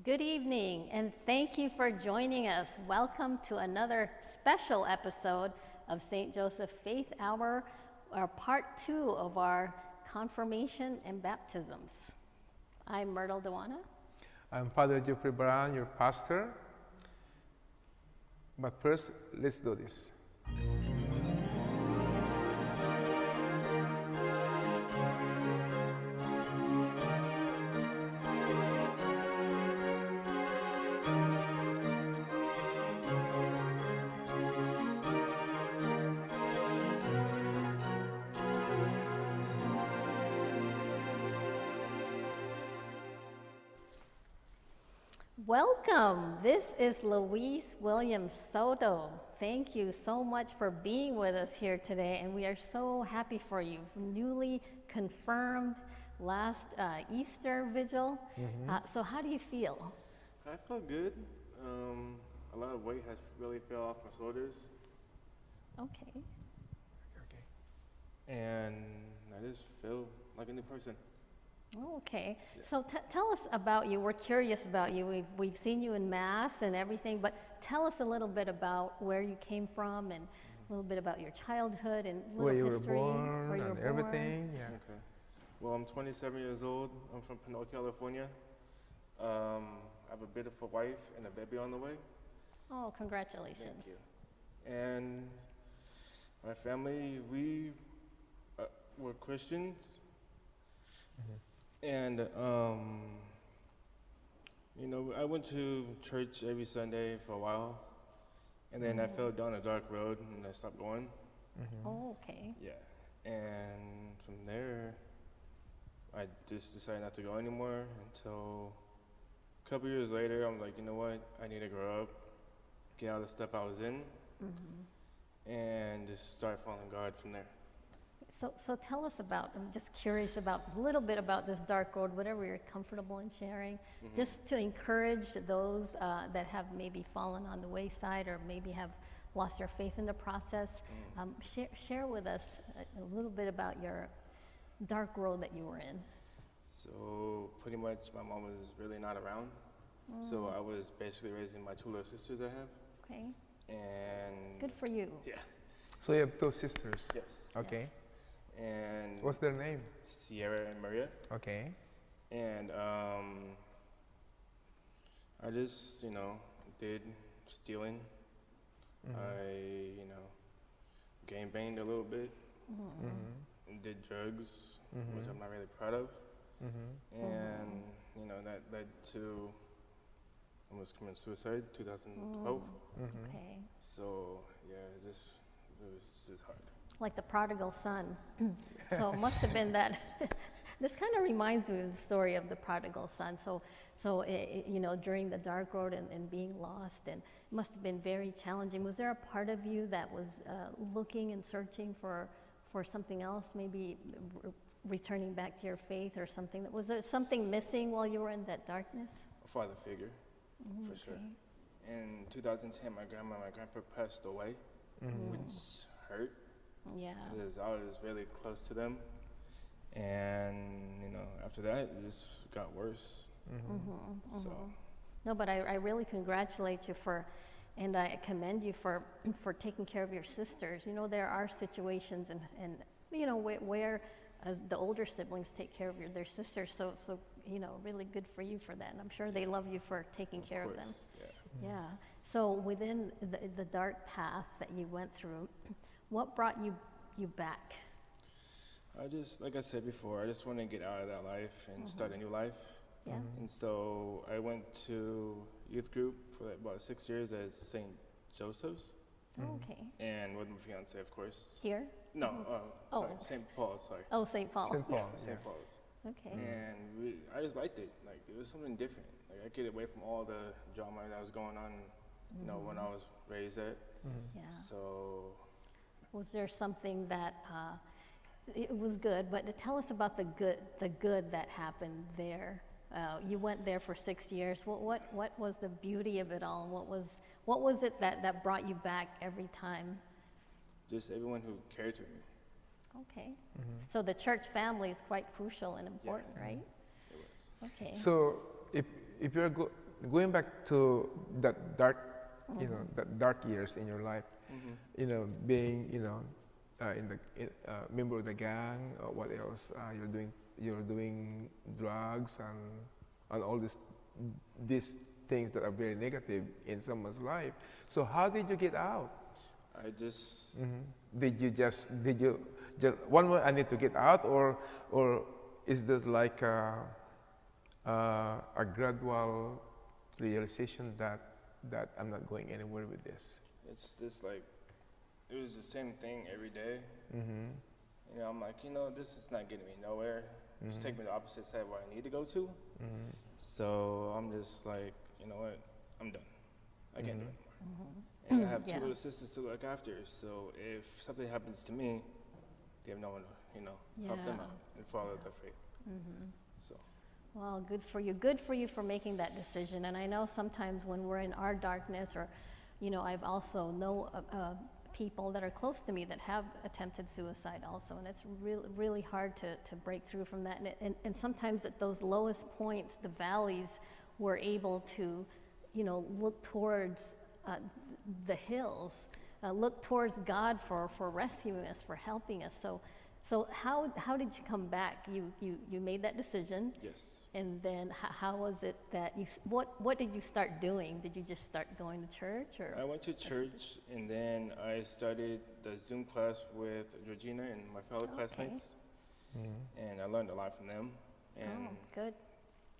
Good evening, and thank you for joining us. Welcome to another special episode of St. Joseph Faith Hour, our part 2 of our confirmation and baptisms. I'm Myrtle Dewana. I'm Father Jeffrey Brown, your pastor. But first, let's do this. Welcome. This is Luis Williams Soto. Thank you so much for being with us here today, and we are so happy for you. Newly confirmed last Easter Vigil. So how do you feel? I feel good. A lot of weight has really fell off my shoulders, Okay. and I just feel like a new person. Okay. So tell us about you. We're curious about you. We've seen you in Mass and everything, but tell us a little bit about where you came from and a little bit about your childhood and little Where you were history, born where you were and born. everything. Yeah. Okay. Well, I'm 27 years old. I'm from Pinole, California. I have a beautiful wife and a baby on the way. Oh, congratulations. Thank you. And my family, we were Christians. And, you know, I went to church every Sunday for a while, and then I fell down a dark road and I stopped going. Oh, okay. Yeah. And from there, I just decided not to go anymore until a couple years later, I'm like, you know what? I need to grow up, get out of the stuff I was in, and just start following God from there. So tell us about, I'm just curious about a little bit about this dark road, whatever you're comfortable in sharing, just to encourage those that have maybe fallen on the wayside or maybe have lost their faith in the process. Share with us a little bit about your dark road that you were in. So pretty much my mom was really not around. So I was basically raising my two little sisters I have. Okay. And Good for you. yeah, So you have two sisters. yes. Okay. And What's their name? Sierra and Maria. Okay. And I just, you know, did stealing. I, you know, gang banged a little bit. And did drugs, which I'm not really proud of. And, you know, that led to almost committing suicide 2012. Okay. So, yeah, it was just hard. Like the prodigal son. So it must have been that. This kind of reminds me of the story of the prodigal son. So you know, during the dark road and being lost, and it must have been very challenging. Was there a part of you that was looking and searching for something else, maybe returning back to your faith or something? Was there something missing while you were in that darkness? A father figure, for sure. In 2010, my grandpa passed away, which hurt. Yeah. Because I was really close to them, and you know, after that, it just got worse. So, No, but I really congratulate you and I commend you for taking care of your sisters. You know, there are situations and you know, where the older siblings take care of their sisters. So you know, really good for you for that. And I'm sure they love you for taking care of them. yeah. Yeah. So within the dark path that you went through, what brought you back? I just, like I said before, I just want to get out of that life and start a new life. Yeah. And so I went to youth group for like about 6 years at St. Joseph's, Okay. and with my fiance, of course. Here? No, Oh. sorry, St. Paul's, sorry. Oh, St. Paul. St. Paul. Yeah, St. Paul's. Okay. And I just liked it. Like, it was something different. Like, I get away from all the drama that was going on, you know, when I was raised at. Yeah. So, Was there something that it was good? But tell us about the good that happened there. You went there for 6 years. What was the beauty of it all? What was it that brought you back every time? just everyone who cared for me. Okay. So the church family is quite crucial and important, right? It was. Okay. So if you're going back to that dark, that dark years in your life, being, in the member of the gang, or what else? You're doing drugs and all these things that are very negative in someone's life. So how did you get out? I just Did you just one more? I need to get out, or is this like a gradual realization that I'm not going anywhere with this? it's just like it was the same thing every day. I'm like, this is not getting me nowhere. Just take me to the opposite side where I need to go to. So I'm just like, you know what? I'm done. I can't do it anymore. And I have two little sisters to look after. So if something happens to me, they have no one to, help them out and follow their faith. So. Well, good for you. Good for you for making that decision. And I know sometimes when we're in our darkness, or, I've also know people that are close to me that have attempted suicide also, and it's really hard to break through from that. And sometimes at those lowest points, the valleys, we're able to, look towards the hills, look towards God for rescuing us, for helping us. So how did you come back? You made that decision. Yes. And then how was it that what did you start doing? Did you just start going to church, or? I went to church, and then I started the Zoom class with Georgina and my fellow classmates, and I learned a lot from them. And good.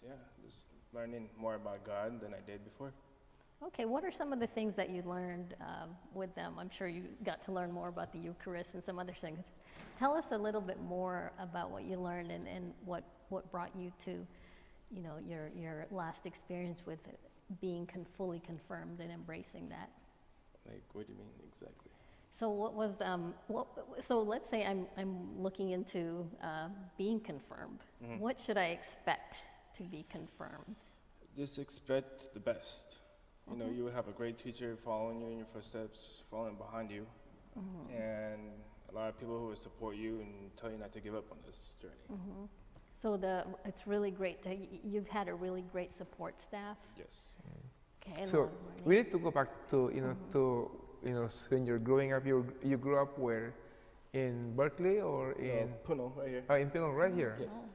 Yeah, just learning more about God than I did before. Okay, what are some of the things that you learned with them? I'm sure you got to learn more about the Eucharist and some other things. Tell us a little bit more about what you learned and what brought you to, your last experience with being fully confirmed and embracing that. Like, what do you mean exactly? So what was so let's say I'm looking into being confirmed. What should I expect to be confirmed? Just expect the best. You will have a great teacher following you in your footsteps, following behind you, and a lot of people who will support you and tell you not to give up on this journey. So it's really great you've had a really great support staff. Yes. Okay. So we need to go back to when you're growing up. You grew up where, in Berkeley or in Puno, right here. in Pinol, right here. Yes.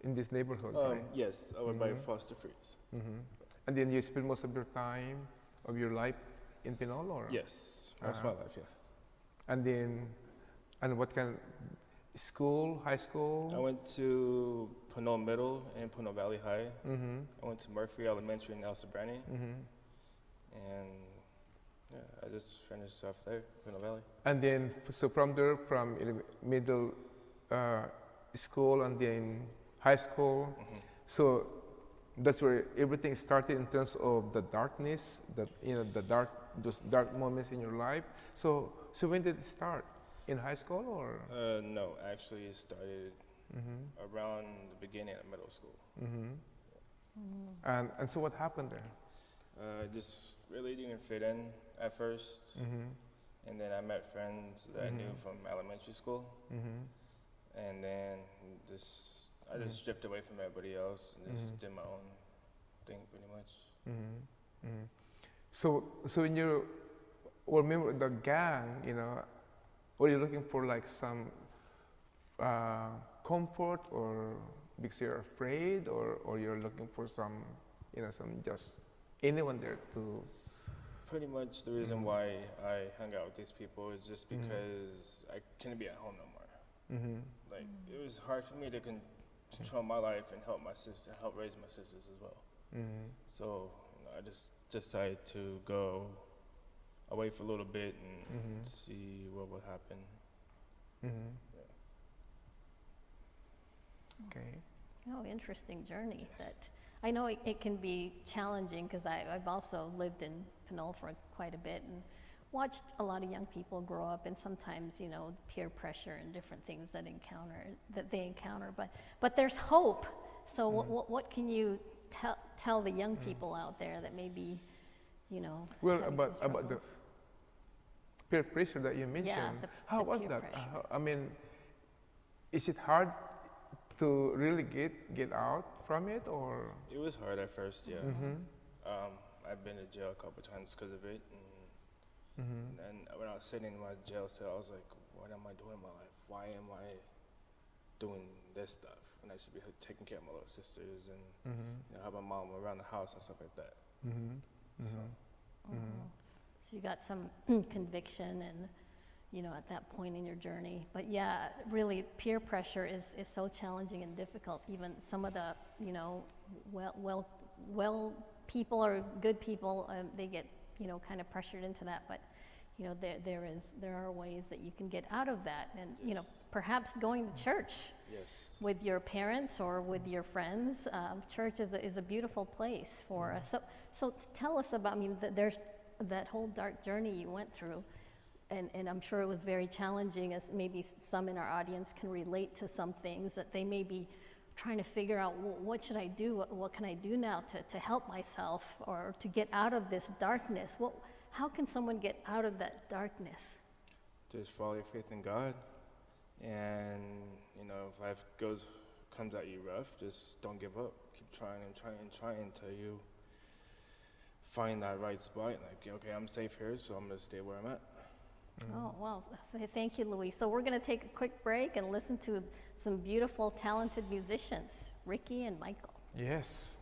In this neighborhood. Right? Yes, over by Foster Freeze. And then you spend most of your time of your life in Pinol, or? Yes, most of my life, yeah. And what kind of school, high school? I went to Puno Middle and Puno Valley High. I went to Murphy Elementary in El Sobrani. And I just finished off there, Puno Valley. And then, so from there, from middle school and then high school, so that's where everything started in terms of the darkness, those dark moments in your life. So when did it start? In high school, or? No, actually it started around the beginning of middle school. And so what happened there? Just really didn't fit in at first. And then I met friends that I knew from elementary school. And then I just drifted away from everybody else and just did my own thing pretty much. So when you were a member of the gang, were you looking for like some comfort, or because you're afraid, or you're looking for some just anyone there to? Pretty much the reason why I hung out with these people is just because I couldn't be at home no more. Like, it was hard for me to control my life and help my sister, help raise my sisters as well. So I just decided to go away for a little bit and see what would happen. Okay. Oh, interesting journey. That I know it can be challenging, because I've also lived in Pinole for quite a bit and watched a lot of young people grow up, and sometimes peer pressure and different things that they encounter. But there's hope. So what can you tell the young people out there that maybe Well, having about some the struggles? peer pressure that you mentioned, the how was peer that? pressure. I mean, is it hard to really get out from it, or? It was hard at first, yeah. Mm-hmm. I've been to jail a couple times because of it. And when I was sitting in my jail cell, I was like, what am I doing in my life? Why am I doing this stuff? And I should be taking care of my little sisters and you know, help my mom around the house and stuff like that. So, So you got some conviction and, you know, at that point in your journey. But yeah, really peer pressure is so challenging and difficult. Even some of the, you know, well people or good people, they get, you know, kind of pressured into that. But, you know, there are ways that you can get out of that. And, you know, perhaps going to church yes. with your parents or with your friends. Church is a beautiful place for us. So tell us about, I mean, there's that whole dark journey you went through. And I'm sure it was very challenging, as maybe some in our audience can relate to some things that they may be trying to figure out, what should I do? What can I do now to help myself or to get out of this darkness? How can someone get out of that darkness? Just follow your faith in God. And, you know, if life comes at you rough, just don't give up. Keep trying and trying and trying until you find that right spot. Like, okay, I'm safe here, so I'm going to stay where I'm at. Oh, wow. Thank you, Luis. So we're going to take a quick break and listen to some beautiful, talented musicians, Ricky and Michael. Yes.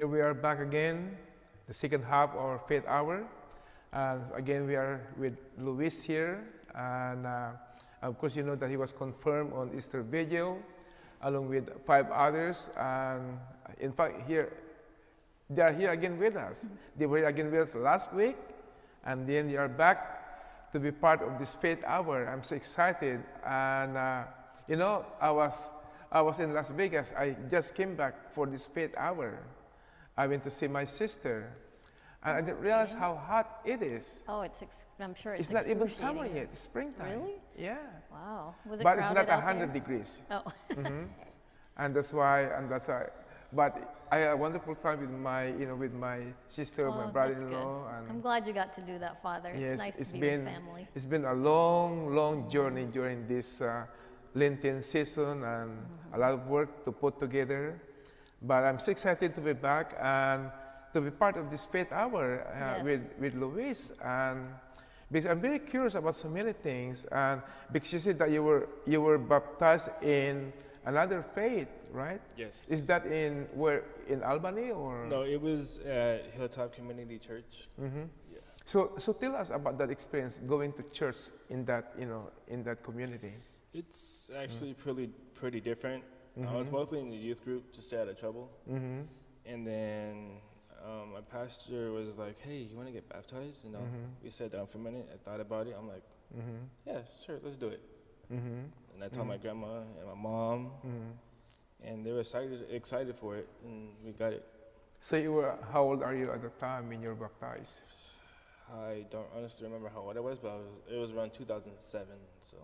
we are back again, the second half of our faith hour. And again, we are with Luis here. And of course, you know that he was confirmed on Easter Vigil, along with 5 others. And in fact, they are here again with us. They were here again with us last week. And then they are back to be part of this faith hour. I'm so excited. And you know, I was in Las Vegas. I just came back for this faith hour. I went to see my sister. And I didn't realize how hot it is. Oh, I'm sure it's It's not even excruciating. summer yet. It's springtime. Really? Yeah. Wow. Was it But it's crowded not out 100 there? degrees. Oh. And that's why. But I had a wonderful time with my sister, Oh, my that's brother-in-law, good. I'm and glad you got to do that, Father. yes, It's nice it's to be been with family. it's been a long, long journey during this Lenten season and a lot of work to put together. But I'm so excited to be back and to be part of this faith hour Yes. with Luis. And because I'm very curious about so many things, and because you said that you were baptized in another faith, right? Yes. Is that in Albany or? No, it was at Hilltop Community Church. Mm-hmm. Yeah. So tell us about that experience going to church in that community. It's actually pretty different. I was mostly in the youth group to stay out of trouble. Mm-hmm. And then my pastor was like, "Hey, you want to get baptized?" You know, we sat down for a minute. I thought about it. I'm like, "Yeah, sure, let's do it." And I told my grandma and my mom, and they were excited for it, and we got it. So how old are you at the time when you were baptized? I don't honestly remember how old I was, but it was around 2007. So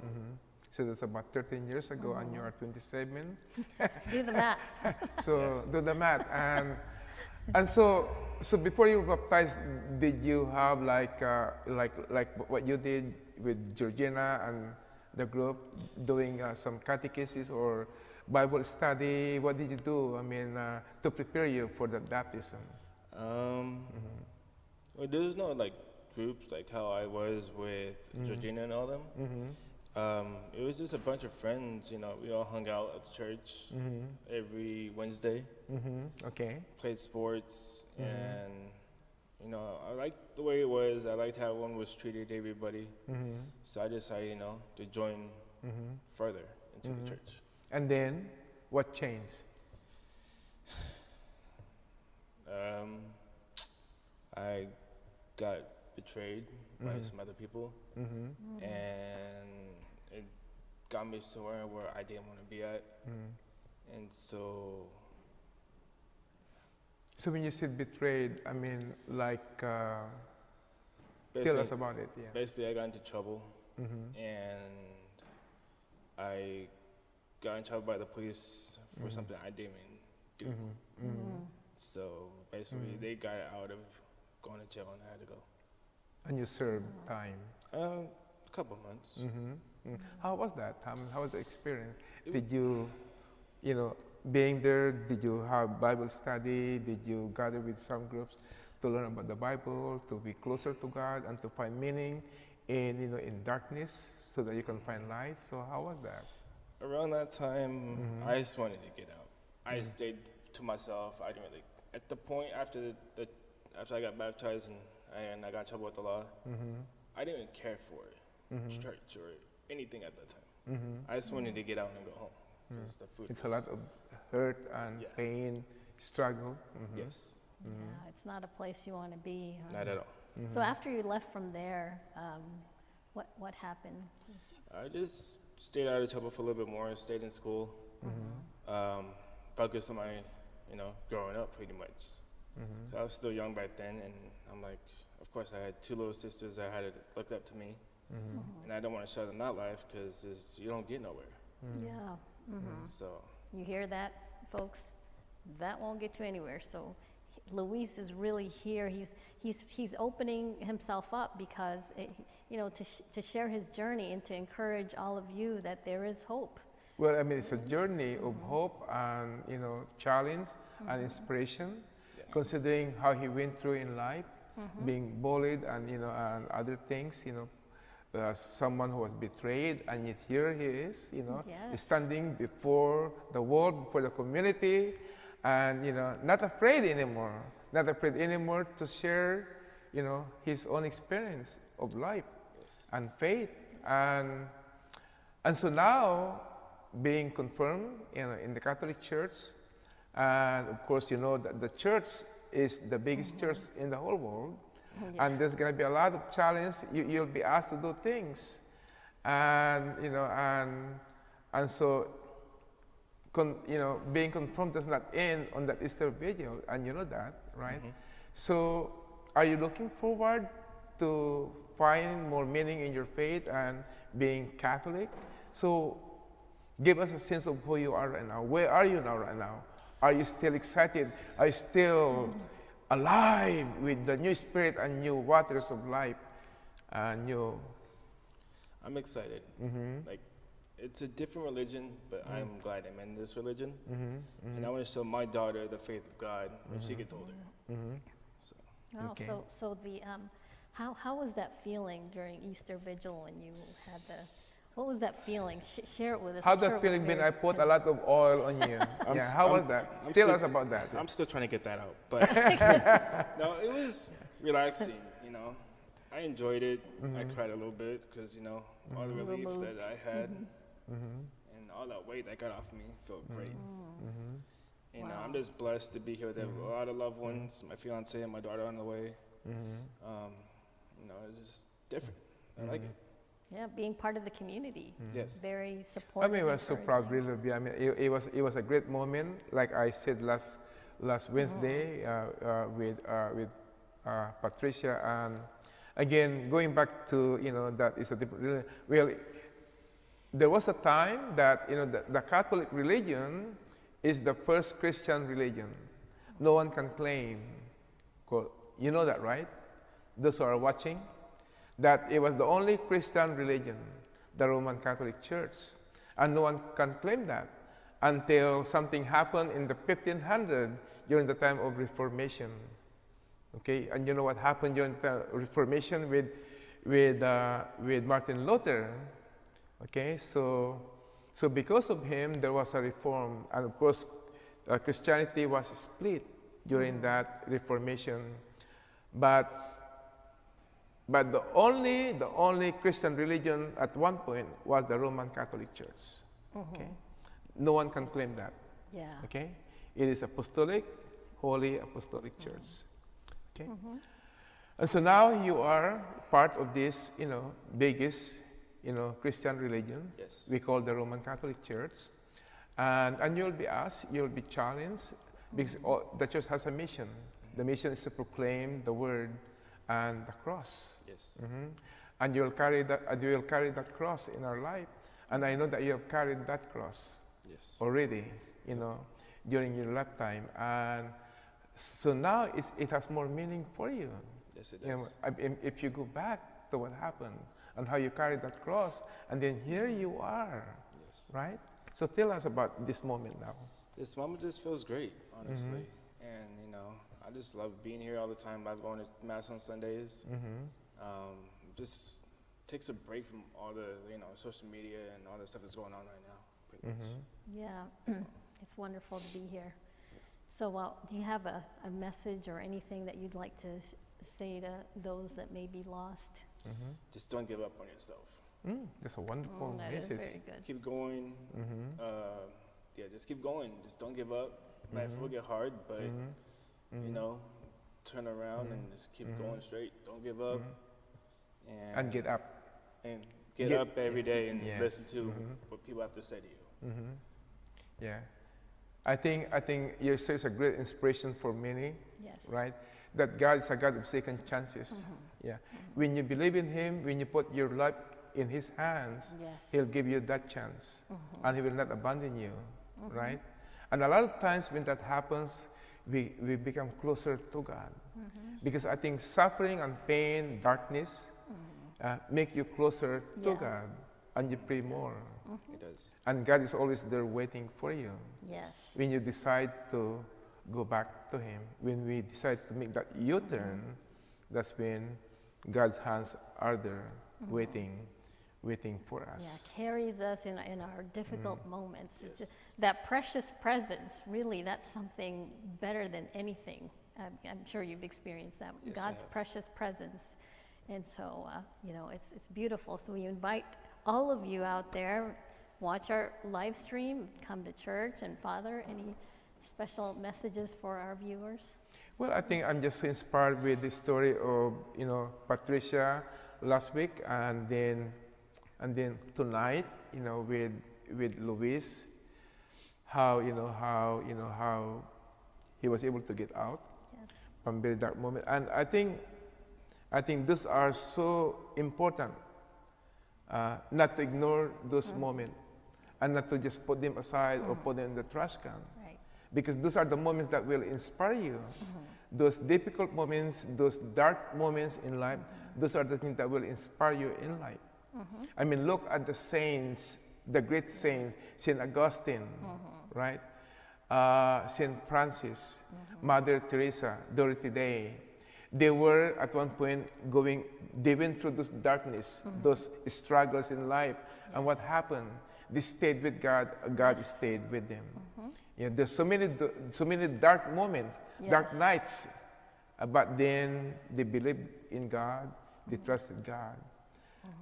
So that's about 13 years ago, and you are 27. Do the math. So do the math. And so before you were baptized, did you have like what you did with Georgina and the group, doing some catechesis or Bible study? What did you do? I mean, to prepare you for the baptism. Well, there's no like groups like how I was with Georgina and all them. It was just a bunch of friends, you know, we all hung out at the church every Wednesday, Okay. played sports, and, you know, I liked the way it was. I liked how everyone was treated, everybody. So I decided, you know, to join further into the church. And then, what changed? I got betrayed by some other people, and it got me somewhere where I didn't want to be at. And so So when you said betrayed, I mean, like, tell basically, us about it. Yeah. basically I got into trouble, and I got in trouble by the police for something I didn't even do. So basically, they got it out of going to jail, and I had to go. And you served time. A couple of months. How was that? How was the experience? Did you, being there, did you have Bible study? Did you gather with some groups to learn about the Bible, to be closer to God, and to find meaning in darkness so that you can find light? So how was that? Around that time, I just wanted to get out. I stayed to myself. I didn't really. At the point after after I got baptized and I got in trouble with the law, I didn't even care for church or anything at that time. I just wanted to get out and go home. 'Cause the food It's a was- lot of hurt and pain, struggle. Yes, Yeah, it's not a place you want to be. huh? not at all. So after you left from there, what happened? I just stayed out of trouble for a little bit more. Stayed in school. Focused on my, growing up pretty much. So I was still young back then, and I'm like, of course, I had 2 little sisters that had looked up to me, and I don't want to show them that life because you don't get nowhere. Yeah. So You hear that, folks? That won't get you anywhere. So Luis is really here. He's opening himself up because, to share his journey and to encourage all of you that there is hope. Well, I mean, it's a journey of hope and, challenge and inspiration, considering how he went through in life, being bullied and, and other things, as someone who was betrayed, and yet here he is, Yes. standing before the world, before the community, and not afraid anymore, to share, his own experience of life Yes. and faith, and so now being confirmed, in the Catholic Church, and of course, that the church is the biggest church in the whole world, Yeah. and there's going to be a lot of challenge. You'll be asked to do things, and and so being confirmed does not end on that Easter vigil, and you know that, right? So, are you looking forward to find more meaning in your faith and being Catholic? So, give us a sense of who you are right now. Where are you now, right now? Are you still excited? Are you still alive with the new spirit and new waters of life? New. I'm excited. Like, it's a different religion, but I'm glad I'm in this religion. And I want to show my daughter the faith of God when she gets older. So, Wow. Okay. So the how was that feeling during Easter Vigil when you had the? What was that feeling? Share it with us. How I'm sure that it was feeling been? very I put a lot of oil on you. I'm Yeah. s- How I'm- was that? I'm Tell still- us about that. I'm still trying to get that out. But no, it was relaxing, I enjoyed it. I cried a little bit because, all the relief Removed. that I had and all that weight that got off me felt great. Wow. I'm just blessed to be here with a lot of loved ones, my fiance and my daughter on the way. It's just different. I like it. Yeah, being part of the community. Yes. Very I supportive. mean, we're so proud, really, of you. I mean, it was a great moment. Like I said last Wednesday with Patricia, and again going back to that is a different. Well, there was a time that the Catholic religion is the first Christian religion. No one can claim. You know that, right? Those who are watching, that it was the only Christian religion, the Roman Catholic Church. And no one can claim that until something happened in the 1500 during the time of Reformation. Okay, and you know what happened during the Reformation with Martin Luther? Okay, so because of him, there was a reform, and of course, Christianity was split during that Reformation. But the only Christian religion at one point was the Roman Catholic Church. Okay, no one can claim that. Yeah. Okay, it is apostolic, holy apostolic church. Okay, and so now you are part of this, biggest, Christian religion. Yes. We call the Roman Catholic Church, and you'll be asked, you'll be challenged, because the church has a mission. The mission is to proclaim the word and the cross. Yes. And you'll carry that cross in our life. And I know that you have carried that cross Yes. already, during your lifetime. And so now it has more meaning for you. Yes, it You know, does. if you go back to what happened and how you carried that cross, and then here you are, Yes. right? So tell us about this moment now. This moment just feels great, honestly. And, I just love being here all the time. I love going to Mass on Sundays. Just takes a break from all the, social media and all the stuff that's going on right now, pretty much. Yeah. It's wonderful to be here. So, do you have a message or anything that you'd like to say to those that may be lost? Just don't give up on yourself. That's a wonderful That is message. very good. Keep going. Just keep going. Just don't give up. Life will get hard, but, turn around and just keep going straight. Don't give up. And get up. And get Get- up every day and Yes. listen to what people have to say to you. Yeah. I think your story is a great inspiration for many, Yes. right? That God is a God of second chances. Yeah. When you believe in Him, when you put your life in His hands, Yes. He'll give you that chance, and He will not abandon you, right? And a lot of times when that happens, we become closer to God, because I think suffering and pain, darkness, make you closer to Yeah. God, and you pray more. It does. And God is always there waiting for you. Yes. When you decide to go back to Him, when we decide to make that U-turn, that's when God's hands are there waiting waiting for us. Yeah, carries us in our difficult moments. It's Yes. just that precious presence, really, that's something better than anything. I'm sure you've experienced that. Yes, I God's have. precious presence. And so, you know, it's beautiful. So we invite all of you out there, watch our live stream, come to church. And Father, any special messages for our viewers? Well, I think I'm just so inspired with the story of, you know, Patricia last week, and then tonight, you know, with Luis, how he was able to get out Yes. from very dark moment. And I think those are so important, not to ignore those moments, and not to just put them aside or put them in the trash can. Right. Because those are the moments that will inspire you. Those difficult moments, those dark moments in life, those are the things that will inspire you in life. I mean, look at the saints, the great saints, St. Augustine, right? St. Francis, Mother Teresa, Dorothy Day. They were at one point they went through those darkness, those struggles in life. And what happened? They stayed with God, God stayed with them. You know, there's so many dark moments, dark Yes. nights, but then they believed in God, they trusted God,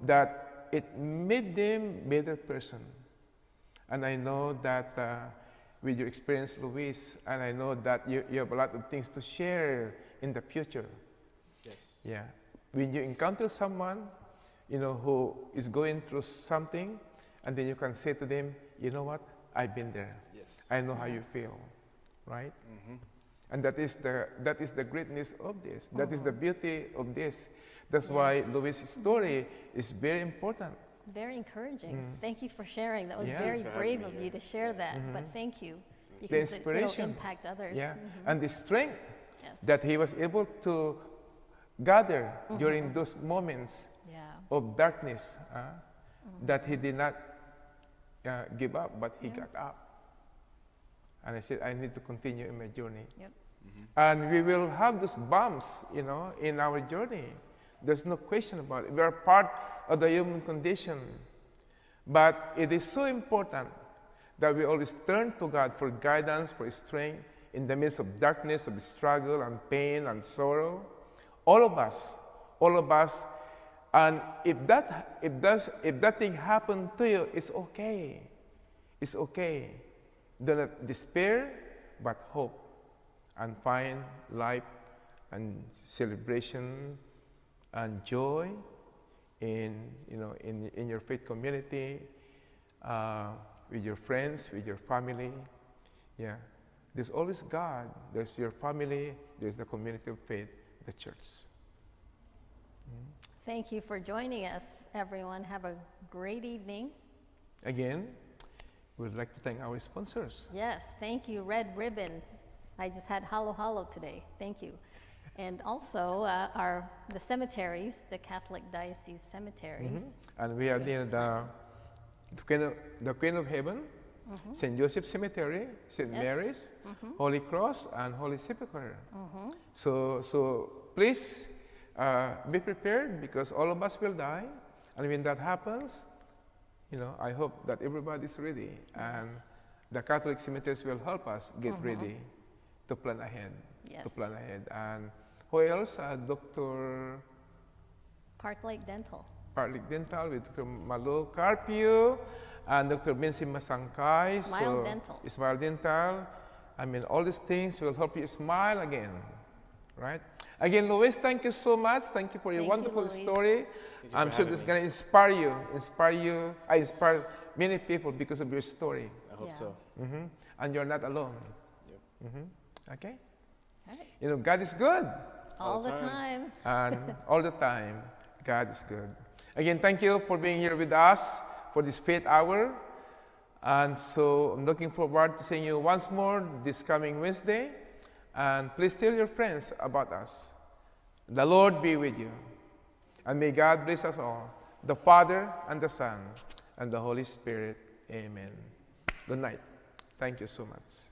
that it made them better person. And I know that with your experience, Luis, and I know that you have a lot of things to share in the future. Yes. Yeah. When you encounter someone, you know, who is going through something, and then you can say to them, you know what, I've been there. Yes. I know how you feel, right? And that is the greatness of this. That is the beauty of this. That's why Luis' story is very important. Very encouraging. Thank you for sharing. That was Yeah. very Thank you for brave having of me you to share that, but thank you. The Because inspiration. it'll impact others. Yeah. And the strength Yes. that he was able to gather during those moments Yeah. of darkness, that he did not give up, but he got up. And I said, I need to continue in my journey. Yep. And we will have those bumps, you know, in our journey. There's no question about it. We are part of the human condition. But it is so important that we always turn to God for guidance, for strength in the midst of darkness, of struggle and pain and sorrow. All of us. And if that thing happened to you, it's okay. It's okay. Do not despair, but hope, and find life and celebration and joy in your faith community, with your friends, with your family. Yeah, there's always God. There's your family. There's the community of faith, the church. Thank you for joining us, everyone. Have a great evening. Again, we'd like to thank our sponsors. Yes, thank you, Red Ribbon. I just had Halo Halo today. Thank you. And also the cemeteries, the Catholic Diocese cemeteries. And we have the Queen of Heaven, St. Joseph Cemetery, St. Yes. Mary's, Holy Cross, and Holy Sepulchre. So please be prepared, because all of us will die. And when that happens, you know, I hope that everybody's ready. And the Catholic cemeteries will help us get ready to plan ahead. Yes. To plan ahead. And who else? Dr. Park Lake Dental. Park Dental with Dr. Malo Carpio and Dr. Bensi Masangkay. Smile Dental. Smile Dental. I mean, all these things will help you smile again, right? Again, Luis, thank you so much. Thank you for your Thank you, wonderful Luis. story. for I'm sure having this is me. going to inspire you. I inspire many people because of your story. I hope Yeah. so. And you're not alone. Yep. Okay? All right. You know, God is good. All the the time. time. And all the time, God is good. Again, thank you for being here with us for this faith hour. And so I'm looking forward to seeing you once more this coming Wednesday. And please tell your friends about us. The Lord be with you. And may God bless us all, the Father and the Son and the Holy Spirit. Amen. Good night. Thank you so much.